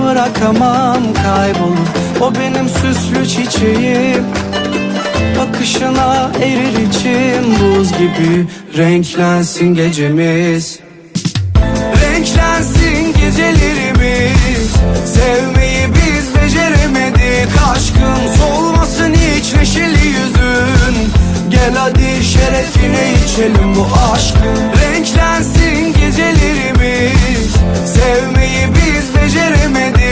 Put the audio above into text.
bırakamam kaybolur. O benim süslü çiçeğim, bakışına erir içim buz gibi. Renklensin gecemiz, renklensin gecelerimiz. Sevmeyi biz beceremedik, aşkın solmasın hiç neşeli yüzün. Gel hadi şerefine içelim bu aşkın. Renklensin gecelerimiz, sevmeyi biz beceremedik.